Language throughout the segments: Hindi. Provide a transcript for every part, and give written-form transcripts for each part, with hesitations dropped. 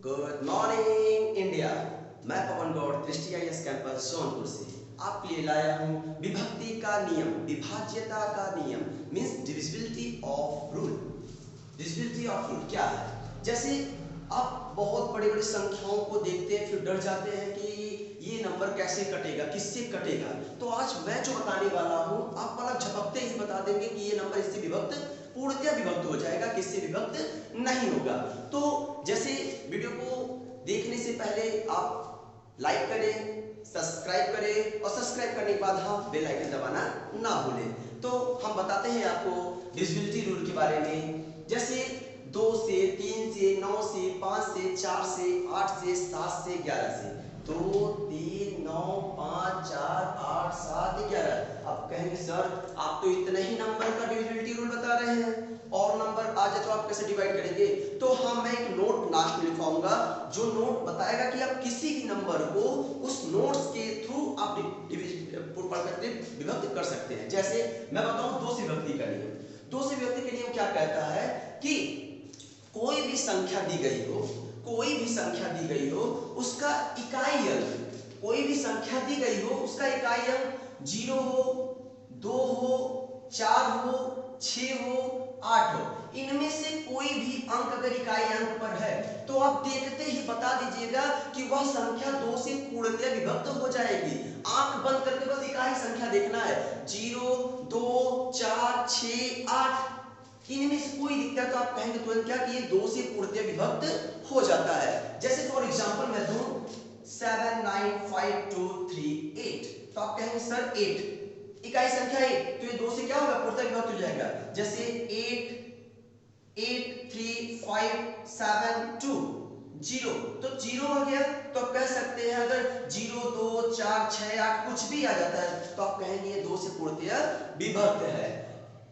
Good morning India. मैं पवन गौड़ दृष्टि आईएएस कैंपस सोनपुर से आपके लिए लाया हूँ विभक्ति का नियम, विभाज्यता का नियम means divisibility of rule. Divisibility of rule क्या है? जैसे आप बहुत बड़ी बड़ी संख्याओं को देखते हैं फिर डर जाते हैं कि ये नंबर कैसे कटेगा, किससे कटेगा। तो आज मैं जो बताने वाला हूँ आप वाला झपकते ही बता देंगे कि ये नंबर इससे विभक्त, पूर्णतः विभक्त हो जाएगा, किससे विभक्त नहीं होगा। तो जैसे वीडियो को देखने से पहले आप लाइक करें, सब्सक्राइब करें और सब्सक्राइब करने के बाद हाँ बेल आइकन दबाना ना भूलें। तो हम बताते हैं आपको डिविजिबिलिटी रूल के बारे में। जैसे 2 से, 3 से, 9 से, 5 से, 4 से, 8 से, 7 से, 11 से। 2, 3, 9, 5, 4, 8, 7, 11। अब कहेंगे सर आप तो इतने ही नंबर का डिविजिबिलिटी रूल बता रहे हैं और नंबर आ जाए तो आप कैसे डिवाइड करेंगे? तो हाँ मैं एक नोट लास्ट में लिखवाऊंगा जो नोट बताएगा कि आप किसी भी नंबर को उस नोट्स के थ्रू आप विभक्त कर सकते हैं। जैसे मैं बताऊं 2 से विभक्ति का नियम। 2 से विभक्ति का नियम क्या कहता है कि कोई भी संख्या दी गई हो, कोई भी संख्या दी गई हो उसका इकाई अंक, कोई भी संख्या दी गई हो उसका इकाई अंक 0 हो, 2 हो, 4 हो, 6 हो, 8 हो। इनमें से कोई भी अंक अगर इकाई अंक पर है तो आप देखते ही बता दीजिएगा कि वह संख्या 2 से पूर्णतः विभक्त हो जाएगी। आंख बंद करके बस इकाई संख्या देखना है, 0, 2, 4, 6, 8। इनमें से कोई दिखता है तो आप कहेंगे तुरंत क्या कि ये 2 से पूर्णतः विभक्त हो जाता है। जैसे फॉर एग्जांपल मैं दूं 7, 9, 5, 2, 3, 8 तो आप कहेंगे सर 8 इकाई संख्या 8 तो ये 2 से क्या होगा? पूर्णतः विभक्त हो जाएगा। जैसे 8, 8, 3, 5, 7, 2, 0 तो 0 आ गया। तो आप कह सकते हैं अगर 0, 2, 4, 6, 8 कुछ भी आ जाता है तो आप कहेंगे ये 2 से पूर्णतः विभक्त है।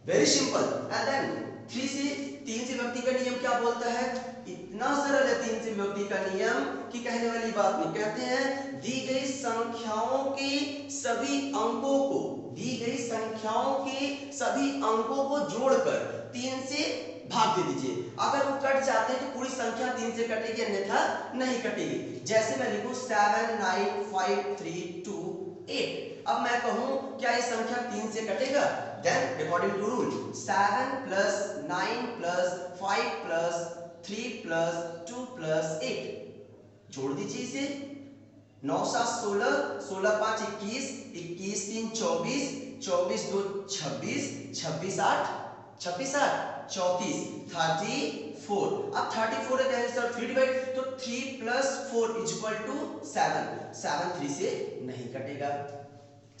Very simple. एंड देन 3 से 3 से विभक्ति का नियम क्या बोलता है? इतना सरल है 3 से विभक्ति का नियम कि कहने वाली बात नहीं। कहते हैं दी गई संख्याओं के सभी अंकों को, दी गई संख्याओं के सभी अंकों को जोड़कर 3 से भाग दे दीजिए। अगर वो कट जाते हैं तो पूरी संख्या 3 से कटेगी, अन्यथा नहीं कटेगी। जैसे मैं लिखूं 7, 9, 5, 3, 2, 8। अब मैं कहूं क्या ये संख्या 3 से कटेगा? Then according to rule 7 plus 9 plus 5 plus 3 plus 2 plus 8 जोड़ दीजिए इसे। 9 7 16, 16 5 21, 21 3 24, 24 2 26, 26 8, 34 34। अब 34 है क्या सर 3 डिवाइड तो 3 plus 4 is equal to 7। 7 3 से नहीं कटेगा,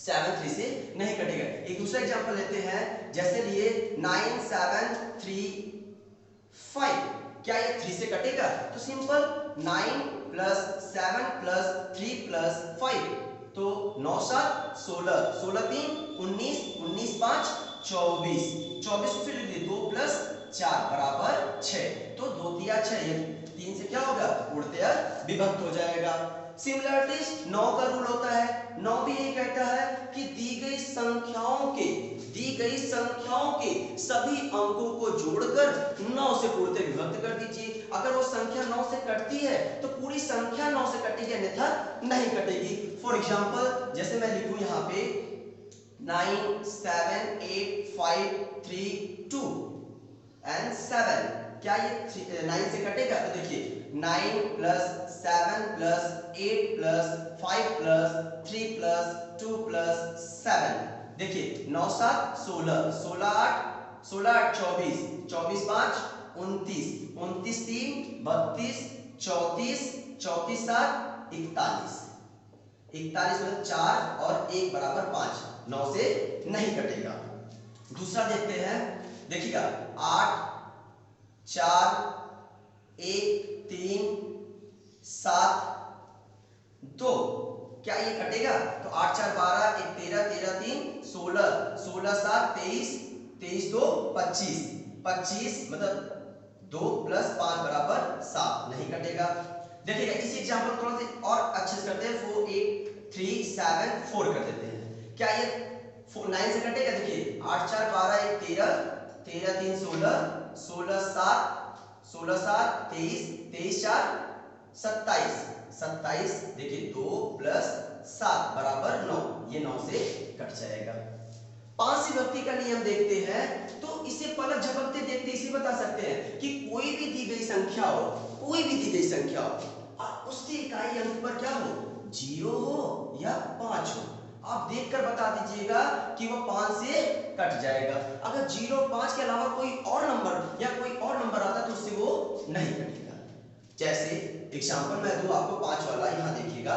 7 3 से नहीं कटेगा। एक दूसरा एग्जांपल लेते हैं। जैसे लिए 9 7 3 5 क्या ये 3 से कटेगा? तो सिंपल 9 प्लस 7 प्लस 3 प्लस 5 तो 9 7 16, 16 3 19, 19 5 24, 24 को फिर लिख दिए 2 प्लस 4 बराबर 6 तो 2 दिया 6, ये 3 से क्या होगा? पूर्णतः विभक्त हो जाएगा। सिमिलरिटीज 9 का रूल होता है। 9 भी यही कहता है कि दी गई संख्याओं के सभी अंकों को जोड़कर 9 से पूर्णतः विभक्त कर दीजिए। अगर वो संख्या 9 से कटती है तो पूरी संख्या 9 से कटेगी, अन्यथा नहीं कटेगी। फॉर एग्जांपल जैसे मैं लिखूं यहाँ पे 9 7 8 5 3 2 एंड 7 क्या ये 9 से कटेगा? तो देखिए 9 plus 7 plus 8 plus 5 plus 3 plus 2 plus 7 देखिए 9 7 16, 16 8 16 8 24, 24 5 29, 29 3 32, 34, 34 7 41, 41 मतलब 4 और 1 बराबर 5, 9 से नहीं कटेगा। दूसरा देखते हैं, देखिएगा 8 4 1 3 7 2 क्या ये कटेगा? तो 8 4 12 1 13, 13 3 16, 16 7 23, 23 2 25, 25 मतलब 2 प्लस 5 बराबर 7 नहीं कटेगा। देखिएगा इसी एग्जांपल थोड़ा सा और अच्छे से करते हैं। 4 8 3 7 4 कर देते हैं। क्या ये 9 से कटेगा? देखिए 8 4 12 1 13, 13 3 16, 16 7 16 7 23, 23 4 27, 27 देखिए 2 प्लस 7 बराबर 9, ये 9 से कट जाएगा। 5 से विभक्ति का नियम देखते हैं तो इसे पलक झपकते देखते इसे बता सकते हैं कि कोई भी दी गई संख्या हो, कोई भी दी गई संख्या हो और उसके इकाई अंक पर क्या हो, 0 हो या 5 हो, आप देखकर बता दीजिएगा कि वो 5 से कट जाएगा। अगर 0 5 के अलावा कोई और नंबर या कोई और नंबर आता तो उससे वो नहीं कटेगा। जैसे एग्जांपल मैं दूं आपको 5 वाला, यहां देखिएगा,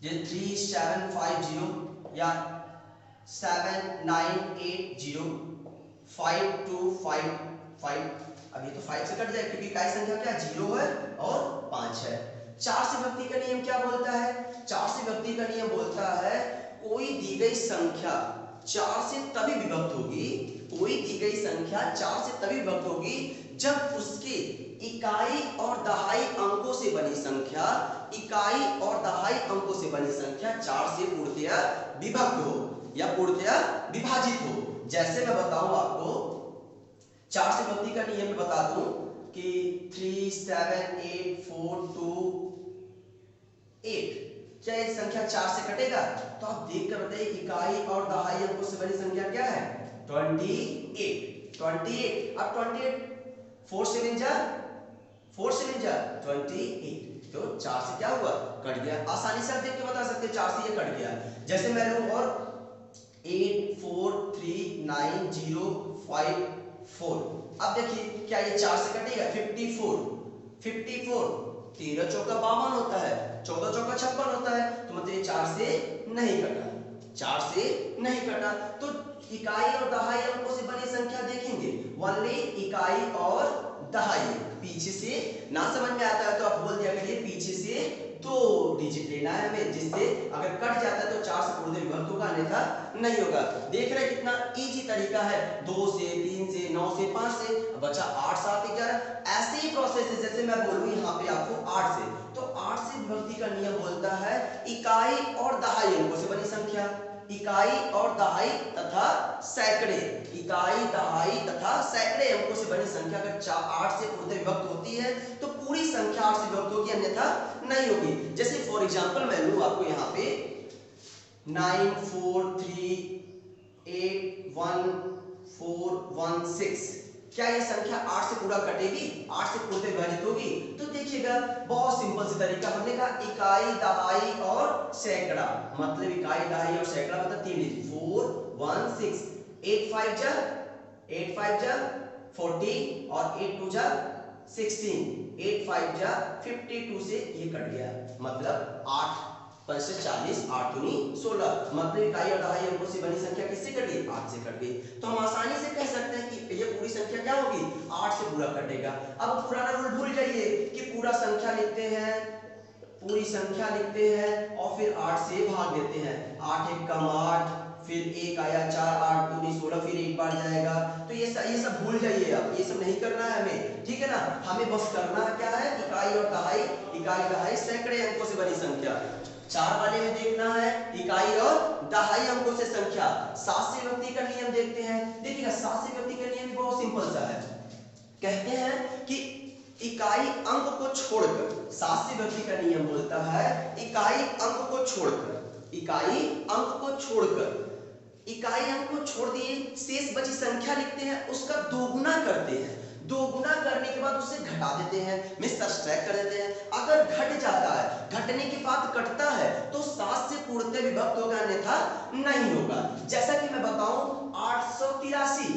जैसे 3750 या 7980 5255, अब ये तो 5 से कट जाएगा क्योंकि इकाई संख्या क्या 0 है और 5 है। 4 से विभक्ति का नियम क्या बोलता है, 4 से विभक्ति का नियम बोलता है कोई दी गई संख्या 4 से तभी विभक्त होगी, कोई दी गई संख्या 4 से तभी विभक्त होगी जब उसके इकाई और दहाई अंकों से बनी संख्या, इकाई और दहाई अंकों से बनी संख्या 4 से पूर्णतया विभक्त हो या पूर्णतया विभाजित हो। जैसे मैं बताऊं आपको 4 से विभक्ति का नियम में बता दूं कि 3 7 8 4 2 8, क्या ये संख्या 4 से कटेगा? तो आप देखकर बताइए इकाई और दहाई अंकों से बनी संख्या क्या है, 28, 28। अब 28 4 7 जा 28, तो 4 से क्या हुआ, कट गया। आसानी से आप देख के बता सकते हैं 4 से ये कट गया। जैसे मैं लूं और 8 4 3 9 0 5 4, अब देखिए क्या ये 4 से कटेगा, 54 13 चौका 52 होता है, 14 चौका 56 होता है, तो मतलब ये 4 से नहीं कटा, 4 से नहीं कटा। तो इकाई और दहाई अंकों से बनी संख्या देखेंगे, ओनली इकाई और दहाई। पीछे से ना समझ में आता है तो आप बोल दिया करिए पीछे से 2 डिजिट लेना है हमें, जिससे अगर कट जाता है तो 4 से पूर्ण विभक्त होगा, अन्यथा नहीं होगा। देख रहे हैं कितना इजी तरीका है, 2 से 3 से 9 से 5 से बचा 8 7 11, ऐसे ही प्रोसेस है। जैसे मैं बोलूं यहाँ पे आपको 8 से, तो 8 से विभक्ति का नियम बोलता है इकाई और दहाई अंकों से बनी संख्या, इकाई और दहाई तथा सैकड़े, इकाई दहाई तथा सैकड़े अंकों से बनी संख्या अगर 8 से पूर्ण विभक्त होती है तो पूरी संख्या 8 से विभक्त होगी, अन्यथा नहीं होगी। जैसे फॉर एग्जांपल मैं लूं आपको यहाँ पे 9 4 3 8 1 4 1 6, क्या ये संख्या 8 से पूरा कटेगी, 8 से पूर्ण विभाजित होगी? तो देखिएगा बहुत सिंपल सा तरीका, हमने कहा इकाई दहाई और सैकड़ा, मतलब इकाई दहाई और सैकड़ा मतलब 3 डिजिट, 4 1 6, 8 5 जा 40 और 8 2 जा 16, 8 5 जा 52 से ये कट गया, मतलब 8 5 से 40, 8 दूनी 16, मतलब इकाई और दहाई अंकों से बनी संख्या किससे कट गई, 8 से कट गई। तो हम आसानी से कह सकते हैं कि ये पूरी संख्या क्या होगी, 8 से पूरा कटेगा। अब पुराना रूल भूल जाइए कि पूरा संख्या लिखते हैं, पूरी संख्या लिखते हैं और फिर 8 से भाग देते हैं, 8 1 कम 8, फिर 1 आया 4, 8 दूनी 16, फिर 1 बार जाएगा। तो ये सब भूल जाइए आप, ये सब नहीं करना है हमें, ठीक है ना। हमें बस करना क्या है, इकाई और दहाई, इकाई दहाई सैकड़े अंकों से बनी संख्या। 4 वाले में देखना है इकाई और दहाई अंकों से संख्या। 7 से विभक्ति का नियम देखते हैं, देखिएगा 7 से विभक्ति का नियम बहुत सिंपल सा है, कहते हैं कि इकाई अंक को छोड़कर, 7 से विभक्ति का नियम बोलता है इकाई अंक को छोड़कर, इकाई अंक को छोड़कर, इकाई अंक को छोड़ दिए शेष बची संख्या लिखते हैं, उसका दोगुना करते हैं, दोगुना करने के बाद उसे घटा देते हैं, मिस सब्ट्रैक्ट कर देते हैं। अगर घट जाता है, घटने के बाद कटता है तो 7 से पूर्णतः विभक्त होगा, अन्यथा नहीं होगा। जैसा कि मैं बताऊं 883,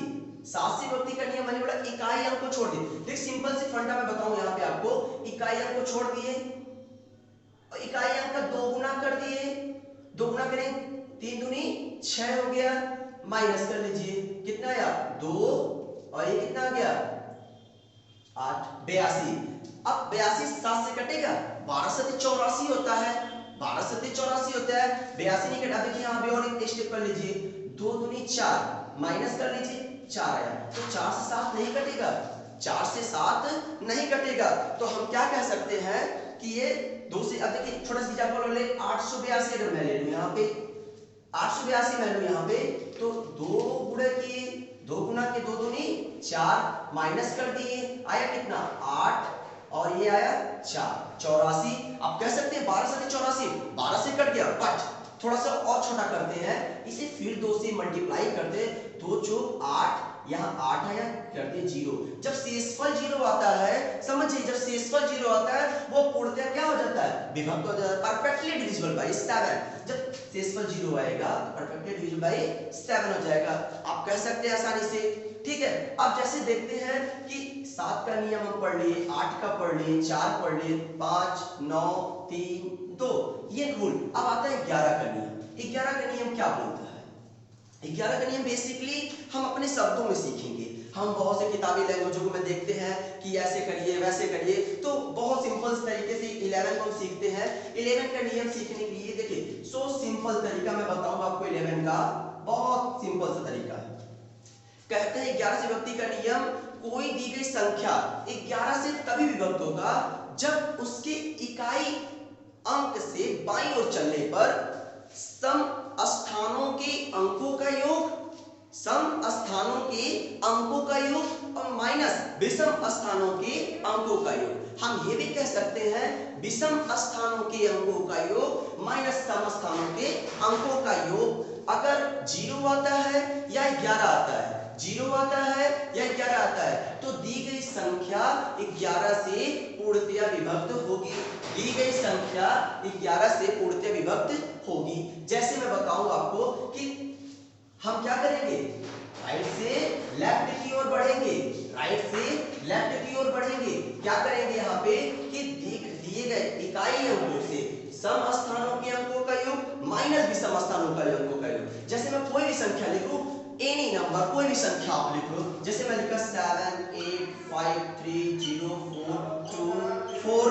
7 से विभक्ति का नियम मैंने बोला इकाई अंक को छोड़ दिए। देख सिंपल से फंडा मैं बताऊं यहाँ पे आपको, इकाई अंक को छोड़ दिए और इकाई अंक का दोगुना कर दिए, दोगुना करें 3 दूनी 6 हो गया, माइनस कर लीजिए कितना आया 2 और ये कितना आ गया 8, 82। अब 82 7 से कटेगा, 12 सती 84 होता है, 12 सती 84 होता है, 82 नहीं कटा। देखिए यहाँ पे और एक स्टेप कर लीजिए, 2 दूनी 4, माइनस कर लीजिए 4 आया, तो 4 से 7 नहीं कटेगा, 4 से 7 नहीं कटेगा। तो हम क्या कह सकते हैं कि ये 2 से, अब देखिए छोटा सा एग्जांपल ले 882 अगर मैं ले लूं यहाँ पे, 882 मैं लूं यहाँ पे, तो 2 गुणे किए, 2 गुना के 2 दूनी 4, माइनस कर दिए, आया कितना 8, और ये आया 4, 84। आप कह सकते हैं 12 से 84, 12 से कट गया, बट थोड़ा सा और छोटा करते हैं, इसे फिर 2 से मल्टीप्लाई करते, 2 चौक 8, यहाँ 8 आया, करते 0। जब शेषफल 0 आता है, समझिए जब शेषफल 0 आता है वो पूर्णतः क्या हो जाता है, विभक्त हो जाता है, परफेक्टली डिविजिबल बाय 7। जब शेषफल 0 आएगा तो परफेक्टली डिविजिबल बाय 7 हो जाएगा, आप कह सकते हैं आसानी से। ठीक है, अब जैसे देखते हैं कि 7 का नियम हम पढ़ लिए, 8 का पढ़ लिए, 4 पढ़ लिए, 5, 9, 3, 2, ये रूल। अब आता है 11 का नियम। 11 का नियम क्या बोलता है? 11 का नियम बेसिकली हम अपने शब्दों में सीखेंगे। हम बहुत से किताबी लैंग्वेजों में देखते हैं कि ऐसे करिए वैसे करिए, तो बहुत सिंपल तरीके से 11 को हम सीखते हैं। 11 का नियम सीखने के लिए देखिए सो सिंपल तरीका मैं बताऊंगा आपको 11 का, बहुत सिंपल सा तरीका है। कहते हैं 11 से विभक्ति का नियम, कोई दी गई संख्या 11 से तभी विभक्त होगा जब उसके इकाई अंक से बाईं ओर चलने पर सम स्थानों के अंकों का योग, सम स्थानों के अंकों का योग और माइनस विषम स्थानों के अंकों का योग। हम ये भी कह सकते हैं विषम स्थानों के अंकों का योग माइनस सम स्थानों के अंकों का योग। अगर 0 आता है या 11 आता है, 0 आता है या 11 आता है, तो दी गई संख्या 11 से पूर्णतया विभक्त होगी। दी गई संख्या 11 से पूर्णतया विभक्त होगी। जैसे मैं बताऊं आपको कि हम क्या करेंगे, राइट से लेफ्ट की ओर बढ़ेंगे, राइट से लेफ्ट की ओर बढ़ेंगे। क्या करेंगे यहाँ पे कि दिए गए इकाई अंकों से सम स्थानों के अंकों का योग माइनस विषम स्थानों का अंकों का योग। जैसे मैं कोई भी संख्या लिखूं, एनी नंबर, कोई भी संख्या आप लिखो, जैसे मैं लिखा 7 8 5 3 0 4 2 4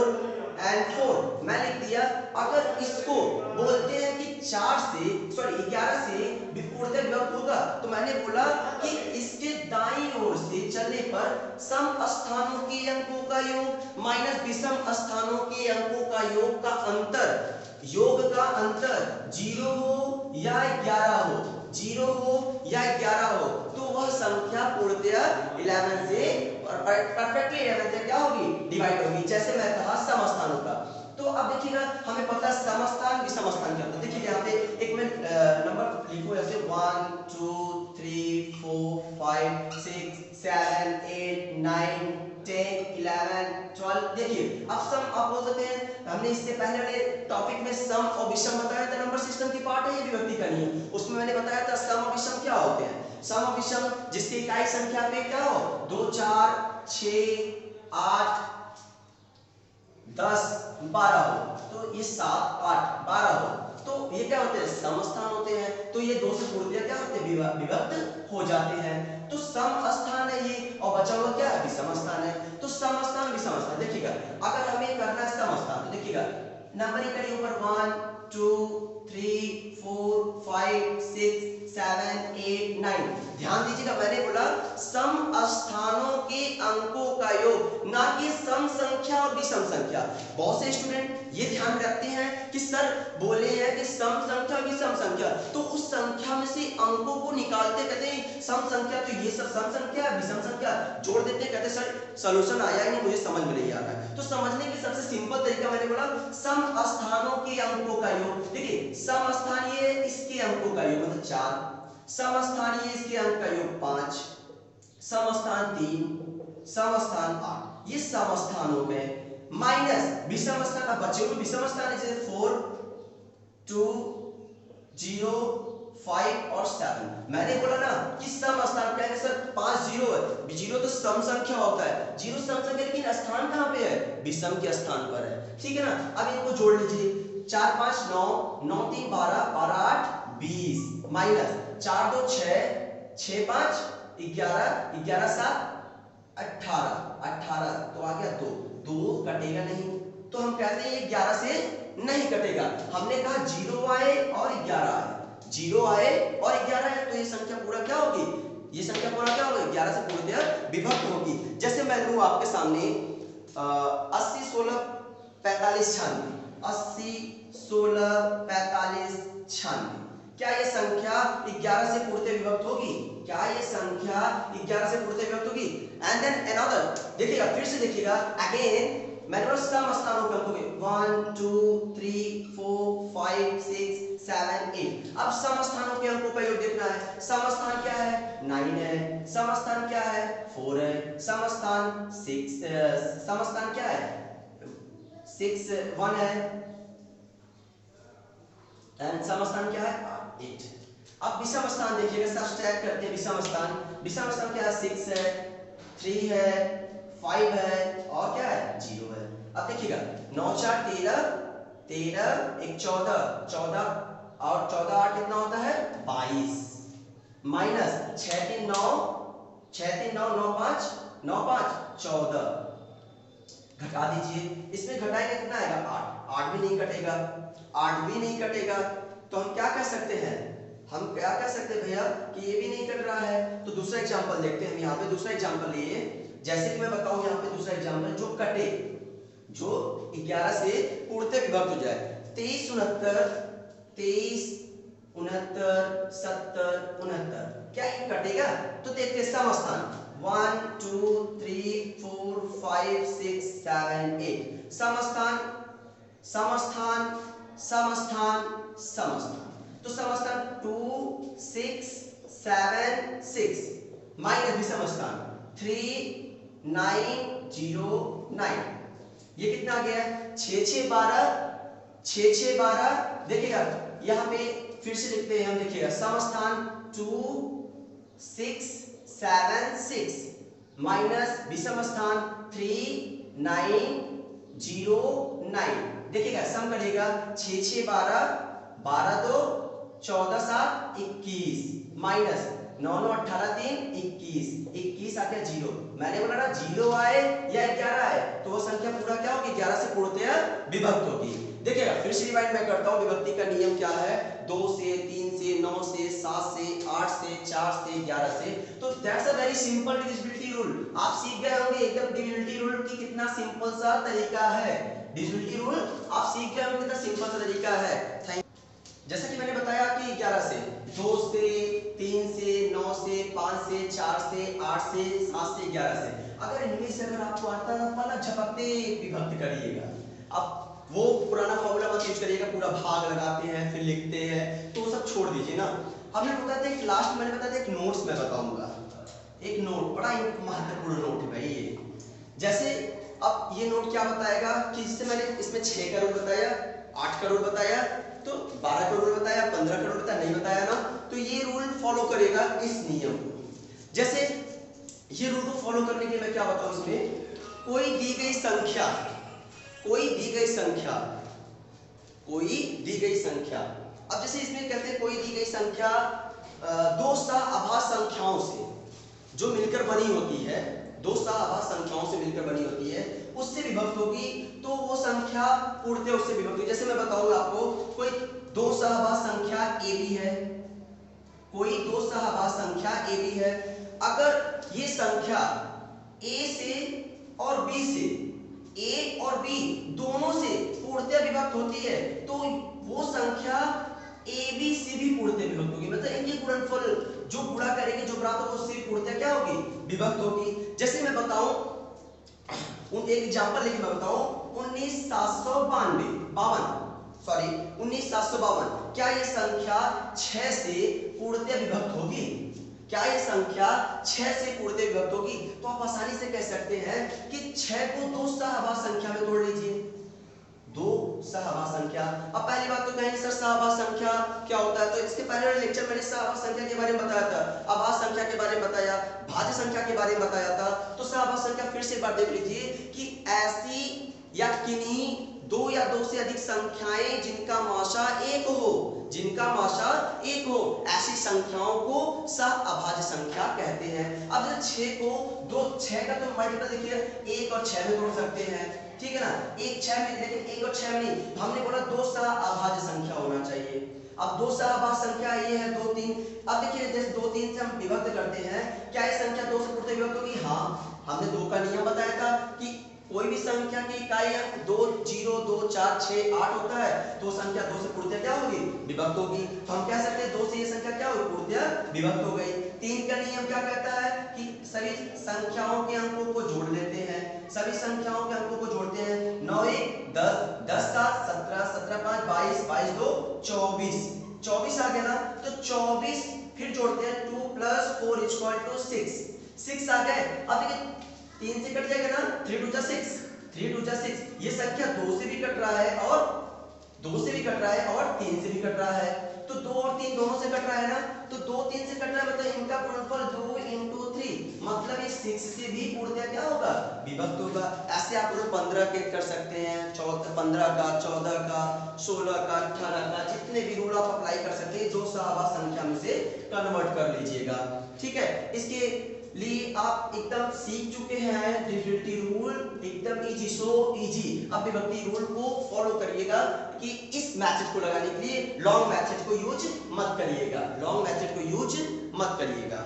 एंड 4, मैं लिख दिया। अगर इसको बोलते हैं कि 11 से पूर्णतः विभक्त होगा, तो मैंने बोला कि इसके दाईं ओर से चलने पर सम स्थानों के अंकों का योग माइनस विषम स्थानों के अंकों का योग का अंतर, योग का अंतर 0 हो या 11 हो, 0 हो या 11 हो, तो वह संख्या पूर्णतया 11 से परफेक्टली 11 से क्या होगी, डिवाइड होगी। जैसे मैं कहा सम स्थानों का, तो अब देखिएगा हमें पता है सम स्थान विषम स्थान क्या होता है। देखिए यहाँ पे एक मैं नंबर लिखूं ऐसे 1 2 3 4 5 6 7 8 9 10 11 12। देखिए अब सम आप बोल सकते हैं, हमने इससे पहले वाले टॉपिक में सम और विषम बताया था, नंबर सिस्टम की पार्ट है ये विभक्ति का नियम, उसमें मैंने बताया था सम और विषम क्या होते हैं। सम और विषम जिसकी इकाई संख्या पे क्या हो, 2 4 6 8 10 12 हो, तो ये 7 8 12 हो, तो ये क्या होते हैं, सम स्थान होते हैं। तो ये 2 से पूर्णतया क्या होते हैं, विभक्त हो जाते हैं। तो सम स्थान है ये, और बचा हुआ क्या है, विषम स्थान है। तो सम स्थान विषम स्थान, देखिएगा अगर हमें करना है सम स्थान, तो देखिएगा नंबरिंग करिए ऊपर 1 2 3 4 5 6 7 8 9। ध्यान दीजिएगा मैंने बोला सम स्थानों के अंकों का योग, ना कि सम संख्या और विषम संख्या। बहुत से स्टूडेंट ये ध्यान रखते हैं कि सर बोले हैं कि सम संख्या विषम संख्या, तो उस संख्या में से अंकों को निकालते, कहते हैं सम संख्या तो ये सब सम संख्या विषम संख्या जोड़ देते हैं, कहते सर सॉल्यूशन आया ही नहीं, मुझे समझ में नहीं आ रहा है। तो समझने की सबसे सिंपल तरीका मैंने बोला सम स्थानों के अंकों का योग। देखिए सम स्थान ये इसके अंकों का योग मतलब 4, सम स्थान ये इसके अंक का योग 5, सम स्थान 3, सम स्थान 8, ये सम स्थान हो गए। माइनस विषम स्थान, अब बचे हुए विषम स्थान जैसे 4 2 0 5 और 7। मैंने बोला ना कि सम स्थान क्या है सर, 5 0 है, 0 तो सम संख्या होता है, 0 सम संख्या, लेकिन स्थान कहां पे है, विषम के स्थान पर है। ठीक है ना, अब इनको जोड़ लीजिए, 4 5 9 9 3 12 12 8 20 माइनस 4 2 6 6 5 11 11 7 18 18, तो आ गया 2 2 कटेगा नहीं, तो हम कहते हैं 11 से नहीं कटेगा। हमने कहा 0 आए और 11 आए, 0 आए और 11 आए, तो ये संख्या पूरा क्या होगी, ये संख्या पूरा क्या होगी, 11 से पूर्णतया विभक्त होगी। जैसे मैं लूं आपके सामने 80 16 45 96, 80 16 45 96, क्या ये संख्या 11 से पूर्णतया विभक्त होगी, क्या ये संख्या 11 से पूर्णतया विभक्त होगी, एंड देन अनदर, देखिएगा फिर से देखिएगा अगेन मैंने बोला सम स्थानों के अंकों के 1 2 3 4 5 6 7 8। अब सम स्थानों के अंकों का योग देखना है। सम स्थान क्या है? 9 है। सम स्थान क्या है? 4 है। सम स्थान 6, सम स्थान क्या है? 6 1 है एंड सम स्थान क्या है? 8। अब विषम स्थान देखिएगा, सब्ट्रैक्ट करते हैं विषम स्थान। विषम स्थान क्या है? 6 है, 3 है, 5 है और क्या है? 0 है। अब देखिएगा 9 4 13, 13 1 14, 14 और 14 8 कितना होता है? 22 माइनस 6 3 9, 6 3 9 9 5, 9 5 14, घटा दीजिए। इसमें घटाएंगे कितना आएगा? 8। 8 भी नहीं कटेगा, 8 भी नहीं कटेगा। तो हम क्या कह सकते हैं? हम क्या कह सकते हैं भैया कि ये भी नहीं कट रहा है। तो दूसरा एग्जांपल देखते हैं हम। यहाँ पे दूसरा एग्जांपल लिए, जैसे कि मैं बताऊं यहाँ पे दूसरा एग्जांपल जो कटे, जो 11 से पूर्णतः विभक्त हो जाए। 23 69, 23 69 70 69, क्या ये कटेगा? तो देखते हैं सम स्थान 1 2 3 4 5 6 7 8। सम स्थान सम स्थान सम स्थान सम स्थान, तो सम स्थान 2 6 7 6 माइनस विषम स्थान 3 9 0 9, ये कितना आ गया? 6 6 12, 6 6 12। देखिएगा यहाँ पे फिर से लिखते हैं हम, देखिएगा सम स्थान 2 6 7 6 माइनस विषम स्थान 3 9 0 9। देखिएगा सम करेगा 6 6 12, 12 2 14 7 21 माइनस 9 9 18 3 21, 21 आ गया 0। मैंने बोला ना 0 आए या 11 आए तो वो संख्या पूरा क्या होगी? 11 से पूर्णतः विभक्त होगी। देखिएगा फिर से रिवाइंड मैं करता हूँ। विभक्ति का नियम क्या है? 2 से 3 से 9 से 7 से 8 से 4 से 11 से। तो that's a very simple divisibility rule. आप सीख गए होंगे एकदम डिविजिबिलिटी रूल की कितना सिंपल सा तरीका है। डिविजिबिलिटी रूल आप सीख गए होंगे कितना सिंपल सा तरीका है। थैंक। जैसा कि मैंने बताया कि 11 से, 2 से, 3 से, 9 से, 5 से, 4 से, 8 से, 7 से, 11 से। अगर इनमें से अगर आपको आता है पलक झपकते विभक्त करिएगा। अब वो पुराना फॉर्मूला मत यूज करिएगा, पूरा भाग लगाते हैं फिर लिखते हैं, तो वो सब छोड़ दीजिए ना। हमने बताया था एक लास्ट मैंने बताया था एक नोट्स मैं बताऊंगा, एक नोट बड़ा महत्वपूर्ण नोट है भाई ये। जैसे अब ये नोट क्या बताएगा कि इससे मैंने इसमें 6 करोड़ बताया, 8 करोड़ बताया, तो 12 करोड़ बताया, 15 करोड़ बताया, नहीं बताया ना। तो ये रूल फॉलो करेगा इस नियम को। जैसे ये रूल को फॉलो करने के लिए मैं क्या बताऊं, इसमें कोई दी गई संख्या, कोई दी गई संख्या, कोई दी गई संख्या। अब जैसे इसमें कहते हैं कोई दी गई संख्या दो सह संख्याओं से जो मिलकर बनी होती है, दो सह संख्याओं से मिलकर बनी होती है, उससे विभक्त होगी तो वो संख्या पूर्णतः उससे विभक्त होगी। जैसे मैं बताऊंगा आपको, कोई दो सह संख्या ए बी है, कोई दो सह संख्या ए बी है। अगर ये संख्या ए से और बी से, ए और बी दोनों से पूर्णतः विभक्त होती है तो वो संख्या ए बी से भी पूर्णतः विभक्त होगी। मतलब इनके गुणनफल जो गुणा करेंगे जो प्राप्त होगा उससे पूर्णतः क्या होगी? विभक्त होगी। जैसे मैं बताऊं, उन एक एग्जांपल लेके मैं बताऊं, 19,752 क्या ये संख्या 6 से पूर्णतः विभक्त होगी? क्या ये संख्या 6 से पूर्णतः विभक्त होगी? तो आप आसानी से कह सकते हैं कि 6 को दो सहभाज्य संख्या में तोड़ लीजिए, दो सहभाज्य संख्या। अब पहली बात तो कहेंगे सर सहभाज्य संख्या क्या होता है, तो इसके पहले वाले लेक्चर मैंने सहभाज्य संख्या के बारे में बताया था, अभाज्य संख्या के बारे में बताया, भाज्य संख्या के बारे में बताया था। तो सहभाज्य संख्या फिर से एक बार देख लीजिए कि ऐसी या किन्हीं दो या दो से अधिक संख्याएं जिनका माशा एक हो, जिनका माशा एक हो, ऐसी संख्याओं को सहअभाज्य संख्या कहते हैं। अब जैसे 6 को दो, 6 का तो मल्टीपल देखिए 1 और 6 में तोड़ सकते हैं, ठीक है ना, 1 6 में, लेकिन 1 और 6 में नहीं, हमने बोला दो सहअभाज्य संख्या होना चाहिए। अब दो सहअभाज्य संख्या ये है 2 3। अब देखिए जैसे 2 3 से हम विभक्त करते हैं, क्या ये संख्या 2 से पूर्णतः विभक्त होगी? हाँ, हमने 2 का नियम बताया था कि कोई भी संख्या की इकाई 2 0 2 4 6 8 होता है तो संख्या 2 से पूर्णतः क्या होगी? विभक्त होगी। तो हम कह सकते हैं 2 से ये संख्या क्या होगी? पूर्णतः विभक्त हो गई। 3 का नियम क्या कहता है कि सभी संख्याओं के अंकों को जोड़ लेते हैं, सभी संख्याओं के अंकों को जोड़ते हैं। 9 1 10, 10 7 17, 17 5 22, 22 2 24, 24 आ गया ना, तो 24 फिर जोड़ते हैं 2 + 4 = 6, 6 आ गए। अब देखिए 3 से कट जाएगा ना, 3 2 6, 3 2 6, ये संख्या 2 से भी कट रहा है और 2 से भी कट रहा है और 3 से भी कट रहा है, तो 2 और 3 दोनों से कट रहा है ना, तो 2 3 से कट रहा है, मतलब इनका गुणनफल 2 × 3, मतलब ये 6 से भी पूर्णतः क्या होगा, विभक्त होगा। ऐसे आप लोग 15 के कर सकते हैं, 15 का, 14 का, 16 का, 18 का, जितने भी रूल आप अप्लाई कर सकते हैं, जो शाबाश संख्या में से कन्वर्ट कर लीजिएगा। ठीक है, इसके लिए आप एकदम सीख चुके हैं डिविजिबिलिटी रूल, एकदम इजी, सो इजी। अब विभक्ति रूल को फॉलो करिएगा कि इस मैथड को लगाने के लिए लॉन्ग मैथड को यूज मत करिएगा, लॉन्ग मैथड को यूज मत करिएगा।